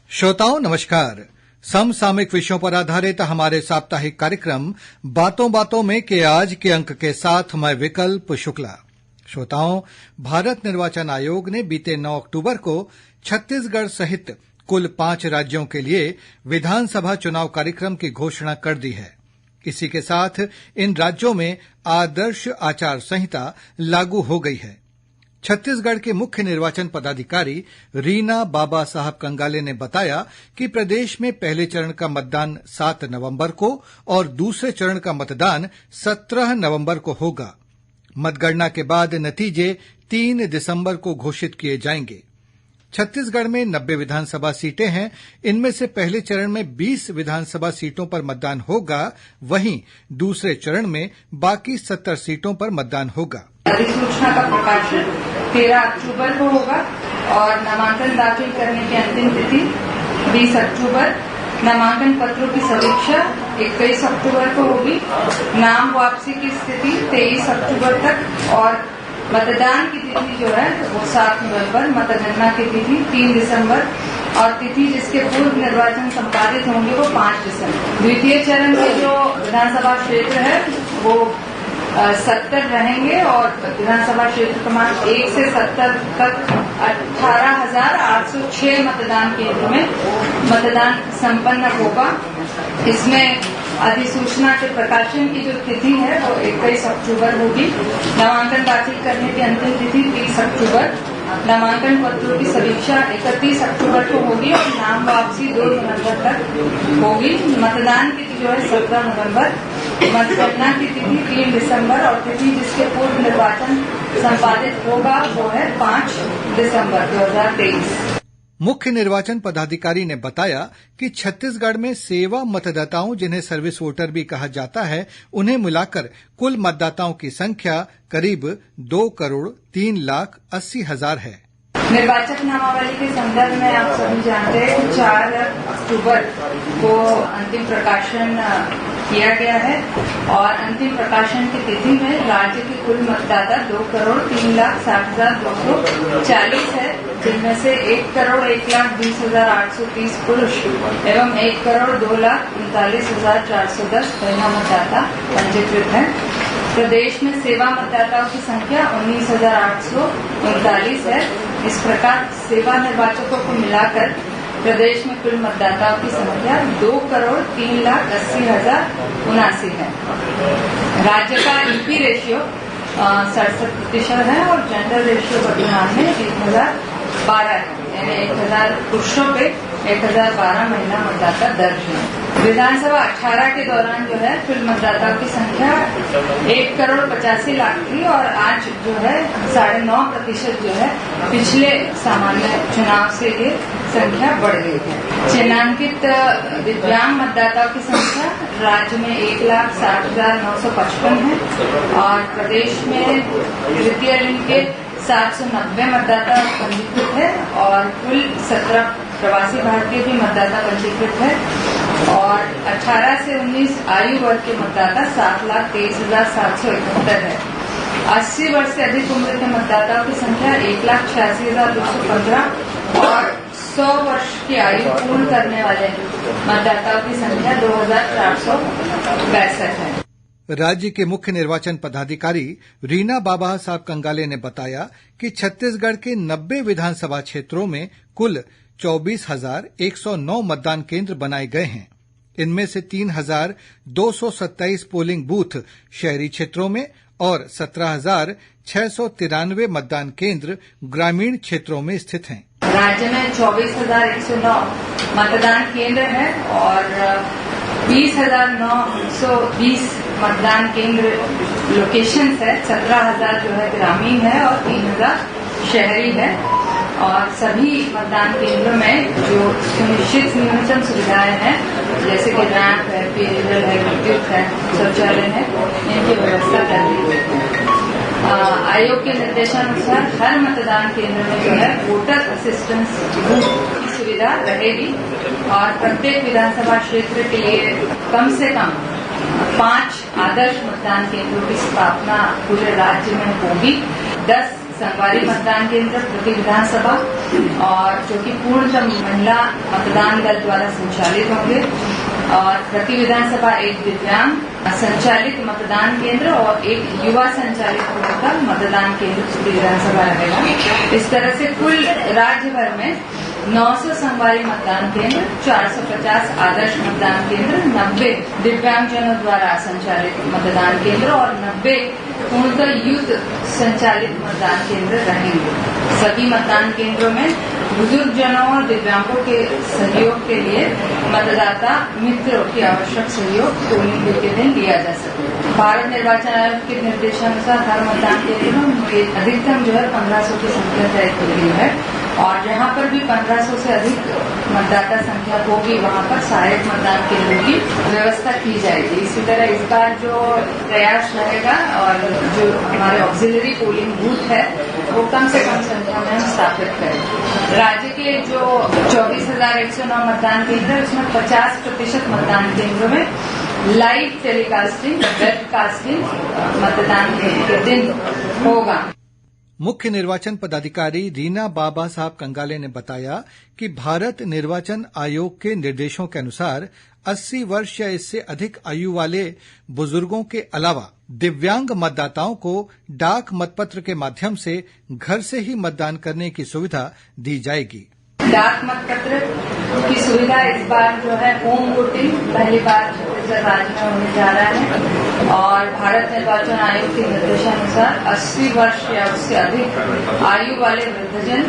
श्रोताओं नमस्कार। समसामयिक विषयों पर आधारित हमारे साप्ताहिक कार्यक्रम बातों बातों में के आज के अंक के साथ मैं विकल्प शुक्ला। श्रोताओं, भारत निर्वाचन आयोग ने बीते 9 अक्टूबर को छत्तीसगढ़ सहित कुल 5 राज्यों के लिए विधानसभा चुनाव कार्यक्रम की घोषणा कर दी है। इसी के साथ इन राज्यों में आदर्श आचार संहिता लागू हो गई है। छत्तीसगढ़ के मुख्य निर्वाचन पदाधिकारी रीना बाबा साहब कंगाले ने बताया कि प्रदेश में पहले चरण का मतदान 7 नवंबर को और दूसरे चरण का मतदान 17 नवंबर को होगा। मतगणना के बाद नतीजे 3 दिसंबर को घोषित किए जाएंगे। छत्तीसगढ़ में 90 विधानसभा सीटें हैं। इनमें से पहले चरण में 20 विधानसभा सीटों पर मतदान होगा, वहीं दूसरे चरण में बाकी 70 सीटों पर मतदान होगा। अधिसूचना का प्रकाशन 13 अक्टूबर को होगा और नामांकन दाखिल करने की अंतिम तिथि 20 अक्टूबर। नामांकन पत्रों की समीक्षा 21 अक्टूबर को होगी। नाम वापसी की स्थिति 23 अक्टूबर तक और मतदान की तिथि जो है वो 7 नवंबर। मतगणना की तिथि 3 दिसंबर और तिथि जिसके पूर्व निर्वाचन संपादित होंगे वो 5 दिसंबर। द्वितीय चरण के जो विधानसभा क्षेत्र है वो 70 रहेंगे और विधानसभा क्षेत्र क्रमांक 1 से 70 तक 18,806 मतदान केंद्रों में मतदान संपन्न होगा। इसमें अधिसूचना के प्रकाशन की जो तिथि है वो 21 अक्टूबर होगी। नामांकन दाखिल करने की अंतिम तिथि 30 अक्टूबर। नामांकन पत्रों की समीक्षा 31 अक्टूबर को होगी और नाम वापसी 2 नवंबर तक होगी। मतदान की तिथि जो है 17 नवंबर। मतगणना की तिथि 3 दिसंबर और तिथि जिसके पूर्व निर्वाचन संपादित होगा वो है 5 दिसंबर 2023। मुख्य निर्वाचन पदाधिकारी ने बताया कि छत्तीसगढ़ में सेवा मतदाताओं, जिन्हें सर्विस वोटर भी कहा जाता है, उन्हें मिलाकर कुल मतदाताओं की संख्या करीब 2,03,80,000 है। निर्वाचक नामावली के संदर्भ में आप सभी जानते हैं कि 4 अक्टूबर को अंतिम प्रकाशन किया गया है और अंतिम प्रकाशन की तिथि में राज्य के कुल मतदाता 2,03,60,240 है, जिनमें से 1,01,20,830 पुरुष एवं 1,02,39,410 महिला मतदाता पंजीकृत हैं। प्रदेश में सेवा मतदाताओं की संख्या 19,839 है। इस प्रकार सेवा निर्वाचकों को मिलाकर प्रदेश में कुल मतदाताओं की संख्या 2,03,80,079 है। राज्य का ईपी रेशियो 67% है और जेंडर रेशियो वर्तमान में 1,012 है, यानी 1,000 पुरुषों पे 1,012 महिला मतदाता दर्ज है। विधानसभा 18 के दौरान जो है कुल मतदाताओं की संख्या 1,85,00,000 थी और आज जो है 9.5% जो है पिछले सामान्य चुनाव से ये संख्या बढ़ गई है। चिन्हांकित दिव्यांग मतदाताओं की संख्या राज्य में 1,60,955 है और प्रदेश में तृतीय लिंग के 790 मतदाता पंजीकृत है और कुल 17 प्रवासी भारतीय भी मतदाता पंजीकृत है और 18 से 19 आयु वर्ग के मतदाता 7,23,771 है। 80 वर्ष से अधिक उम्र के मतदाताओं की संख्या 1,86,215 और 100 वर्ष की आयु पूर्ण करने वाले मतदाताओं की संख्या 2,462 है। राज्य के मुख्य निर्वाचन पदाधिकारी रीना बाबा साहब कंगाले ने बताया कि छत्तीसगढ़ के 90 विधानसभा क्षेत्रों में कुल 24,109 मतदान केंद्र बनाए गए हैं। इनमें से 3,227 पोलिंग बूथ शहरी क्षेत्रों में और 17,693 मतदान केंद्र ग्रामीण क्षेत्रों में स्थित हैं। राज्य में 24,109 मतदान केंद्र है और 20,920 मतदान केंद्र लोकेशंस है। 17,000 जो है ग्रामीण है और 3,000 शहरी है और सभी मतदान केंद्रों में जो सुनिश्चित न्यूनतम सुविधाएं हैं, जैसे कि रैंप है, पेयजल है, विद्युत है, शौचालय है, इनकी व्यवस्था कर दी गई है। आयोग के निर्देशानुसार हर मतदान केंद्र में जो है वोटर असिस्टेंस बूथ की सुविधा रहेगी और प्रत्येक विधानसभा क्षेत्र के लिए कम से कम 5 आदर्श मतदान केंद्रों की स्थापना पूरे राज्य में होगी। 10 संगवारी मतदान केंद्र प्रति विधानसभा और जो कि पूर्णतः महिला मतदान दल द्वारा संचालित होंगे और प्रति विधानसभा एक दिव्यांग संचालित मतदान केंद्र और एक युवा संचालित होकर मतदान केंद्र प्रति विधानसभा रहेगा। इस तरह से कुल राज्य भर में 900 संगवारी मतदान केंद्र, 450 आदर्श मतदान केंद्र, 90 दिव्यांगजनों द्वारा संचालित मतदान केंद्र और 90 पूर्णतः युद्ध संचालित मतदान केंद्र रहेंगे। सभी मतदान केंद्रों में बुजुर्ग जनों और दिव्यांगों के सहयोग के लिए मतदाता मित्रों की आवश्यक सहयोग पोलिंग डे के दिन लिया जा सके। भारत निर्वाचन आयोग के निर्देशानुसार हर मतदान केंद्र में अधिकतम 1500 की संख्या तय की गई है और जहां पर भी 1500 से अधिक मतदाता संख्या होगी वहां पर सहायक मतदान केंद्रों की व्यवस्था की जाएगी। इसी तरह इस बार जो प्रयास रहेगा और जो हमारे ऑक्सिलरी पोलिंग बूथ है वो कम से कम संख्या में हम स्थापित करें। राज्य के जो 24,109 मतदान केंद्र है उसमें 50% मतदान केंद्रों में लाइव टेलीकास्टिंग, वेबकास्टिंग मतदान के दिन होगा। मुख्य निर्वाचन पदाधिकारी रीना बाबा साहब कंगाले ने बताया कि भारत निर्वाचन आयोग के निर्देशों के अनुसार 80 वर्ष या इससे अधिक आयु वाले बुजुर्गों के अलावा दिव्यांग मतदाताओं को डाक मतपत्र के माध्यम से घर से ही मतदान करने की सुविधा दी जाएगी। डाक मतपत्र की सुविधा इस बार जो है होम वोटिंग पहली बार छत्तीसगढ़ राज्य में होने जा रहा है और भारत निर्वाचन आयोग के निर्देशानुसार 80 वर्ष या उससे अधिक आयु वाले वृद्धजन,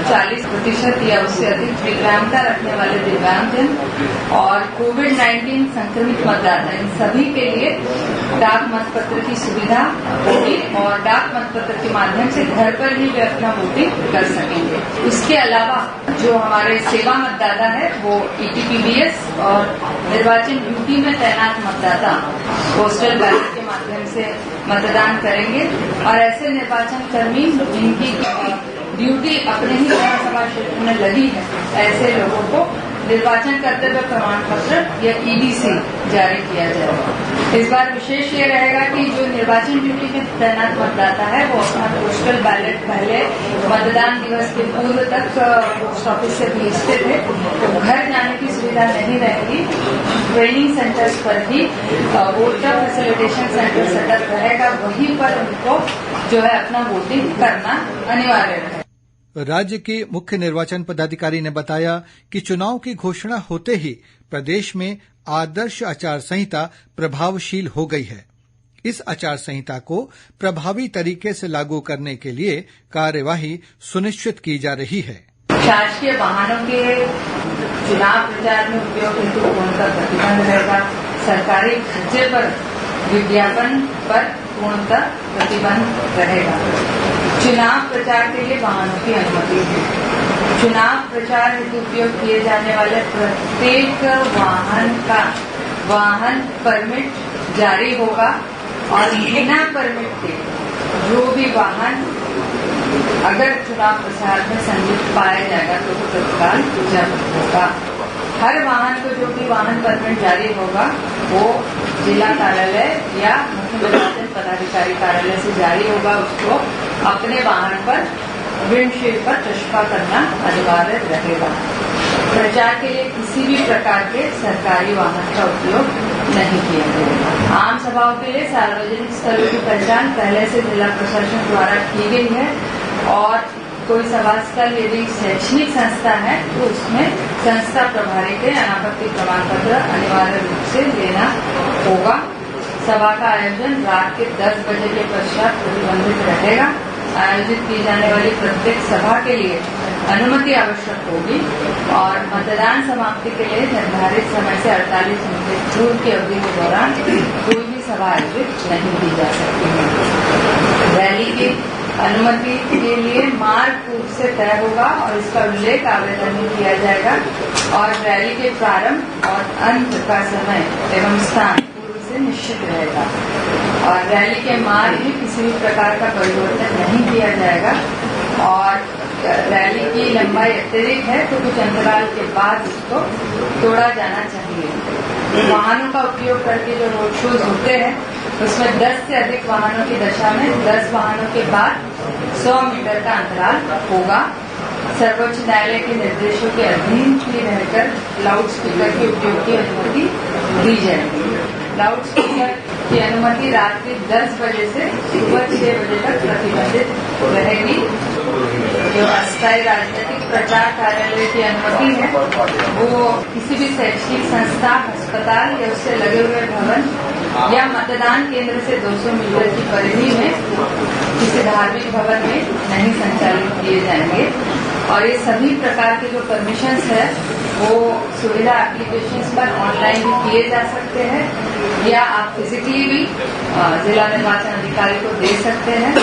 40% या उससे अधिक दिव्यांगता रखने वाले दिव्यांगजन और कोविड-19 संक्रमित मतदाता इन सभी के लिए डाक मतपत्र की सुविधा होगी और डाक मतपत्र के माध्यम से घर पर ही वे अपना वोटिंग कर सकेंगे। इसके अलावा जो हमारे सेवा मतदाता है वो ईटीपीबीएस और निर्वाचन ड्यूटी में तैनात मतदाता पोस्टल बैलेट के माध्यम से मतदान करेंगे और ऐसे निर्वाचन कर्मी जिनकी ड्यूटी अपने ही विधानसभा क्षेत्र में लगी है ऐसे लोगों को निर्वाचन कर्तव्य प्रमाण पत्र या ईडीसी जारी किया जाएगा। इस बार विशेष ये रहेगा कि जो निर्वाचन ड्यूटी में तैनात मतदाता है वो अपना पोस्टल बैलेट पहले मतदान दिवस के पूर्व तक पोस्ट ऑफिस से भेजते थे तो घर जाने की सुविधा नहीं रहेगी। ट्रेनिंग सेंटर्स पर ही वोटर फैसिलिटेशन सेंटर सेटअप रहेगा, वहीं पर उनको जो है अपना वोटिंग करना अनिवार्य रहेगा। राज्य के मुख्य निर्वाचन पदाधिकारी ने बताया कि चुनाव की घोषणा होते ही प्रदेश में आदर्श आचार संहिता प्रभावशील हो गई है। इस आचार संहिता को प्रभावी तरीके से लागू करने के लिए कार्यवाही सुनिश्चित की जा रही है। शासकीय वाहनों के चुनाव प्रचार में उपयोग हेतु पूर्णतः प्रतिबंध रहेगा। सरकारी खर्चे पर विज्ञापन पर पूर्णतः प्रतिबंध रहेगा। चुनाव प्रचार के लिए वाहनों की अनुमति है। चुनाव प्रचार हेतु उपयोग किए जाने वाले प्रत्येक वाहन का वाहन परमिट जारी होगा और बिना परमिट के जो भी वाहन अगर चुनाव प्रचार में संलिप्त पाया जाएगा तो वो तत्काल जब्त होगा। हर वाहन को जो भी वाहन परमिट जारी होगा वो जिला कार्यालय या मुख्य निर्वाचन पदाधिकारी कार्यालय से जारी होगा। उसको अपने वाहन पर विंडशील्ड पर चस्पा करना अनिवार्य रहेगा। प्रचार के लिए किसी भी प्रकार के सरकारी वाहन का उपयोग नहीं किया जाएगा। आम सभाओं के लिए सार्वजनिक स्थलों की पहचान पहले से जिला प्रशासन द्वारा की गई है और कोई सभा स्थल यदि शैक्षणिक संस्था है तो उसमें संस्था प्रभारी के अनापत्ति प्रमाण पत्र अनिवार्य रूप से लेना होगा। सभा का आयोजन रात के 10 बजे के पश्चात प्रतिबंधित रहेगा। आयोजित की जाने वाली प्रत्येक सभा के लिए अनुमति आवश्यक होगी और मतदान समाप्ति के लिए निर्धारित समय से 48 घंटे पूर्व की अवधि के दौरान कोई भी सभा आयोजित नहीं की जा सकती है। रैली की अनुमति के लिए मार्ग पूर्व से तय होगा और इसका उल्लेख आवेदन में किया जाएगा और रैली के प्रारंभ और अंत का समय एवं स्थान पूर्व से निश्चित रहेगा और रैली के मार्ग में किसी भी प्रकार का परिवर्तन नहीं किया जाएगा और रैली की लंबाई अत्यधिक है तो कुछ अंतराल के बाद उसको तोड़ा जाना चाहिए। वाहनों का उपयोग करके जो रोड शोज होते हैं उसमें 10 से अधिक वाहनों की दशा में 10 वाहनों के बाद 100 मीटर का अंतराल होगा। सर्वोच्च न्यायालय के निर्देशों के अधीन ही रहकर लाउड स्पीकर के उपयोग की अनुमति दी जाएगी। लाउड स्पीकर की अनुमति रात्रि 10 बजे से सुबह 6 बजे तक प्रतिबंधित रहेगी। जो अस्थायी राजनीतिक प्रचार कार्यालय की अनुमति है वो किसी भी शैक्षणिक संस्था, अस्पताल या उससे लगे हुए भवन या मतदान केंद्र से 200 मीटर की परिधि में किसी धार्मिक भवन में नहीं संचालित किए जाएंगे। और ये सभी प्रकार के जो परमिशंस है वो सुविधा एप्लीकेशंस पर ऑनलाइन भी किए जा सकते हैं या आप फिजिकली भी जिला निर्वाचन अधिकारी को दे सकते हैं।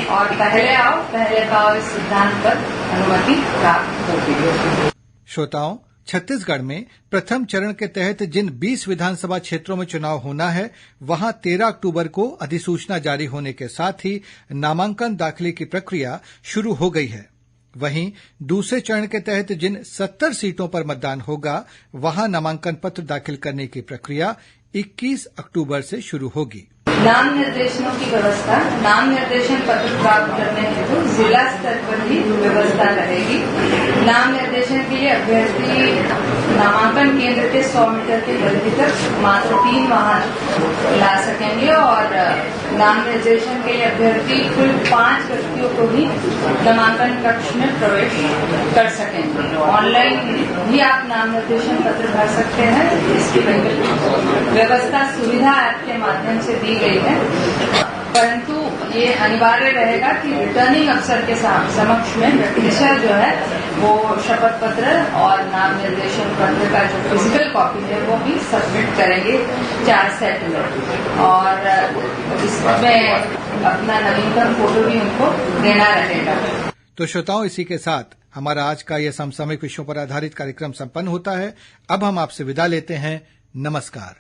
और पहले आओ पहले पाओ इस सिद्धांत पर अनुमति प्राप्त होगी। श्रोताओं, छत्तीसगढ़ में प्रथम चरण के तहत जिन 20 विधानसभा क्षेत्रों में चुनाव होना है वहां 13 अक्टूबर को अधिसूचना जारी होने के साथ ही नामांकन दाखिले की प्रक्रिया शुरू हो गई है। वहीं दूसरे चरण के तहत जिन 70 सीटों पर मतदान होगा वहां नामांकन पत्र दाखिल करने की प्रक्रिया 21 अक्टूबर से शुरू होगी। नाम निर्देशनों की व्यवस्था, नाम निर्देशन पत्र प्राप्त करने हेतु जिला स्तर पर ही व्यवस्था रहेगी। नाम निर्देशन के लिए अभ्यर्थी नामांकन केंद्र के 100 मीटर के परिधि तक मात्र 3 वाहन ला सकेंगे और नाम निर्देशन के लिए अभ्यर्थी कुल 5 व्यक्तियों को ही नामांकन कक्ष में प्रवेश कर सकेंगे। ऑनलाइन भी आप नाम निर्देशन पत्र भर सकते हैं। इसकी व्यवस्था सुविधा ऐप के माध्यम से दी गई है, परंतु ये अनिवार्य रहेगा कि रिटर्निंग अफसर के समक्ष में प्रैक्टिशनर जो है वो शपथ पत्र और नाम निर्देशन पत्र का जो फिजिकल कॉपी है वो भी सबमिट करेंगे 4 सेट में और इसमें अपना नवीनतम फोटो भी उनको देना रहेगा। तो श्रोताओं, इसी के साथ हमारा आज का यह समसामयिक विषयों पर आधारित कार्यक्रम संपन्न होता है। अब हम आपसे विदा लेते हैं। नमस्कार।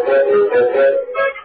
Thank you.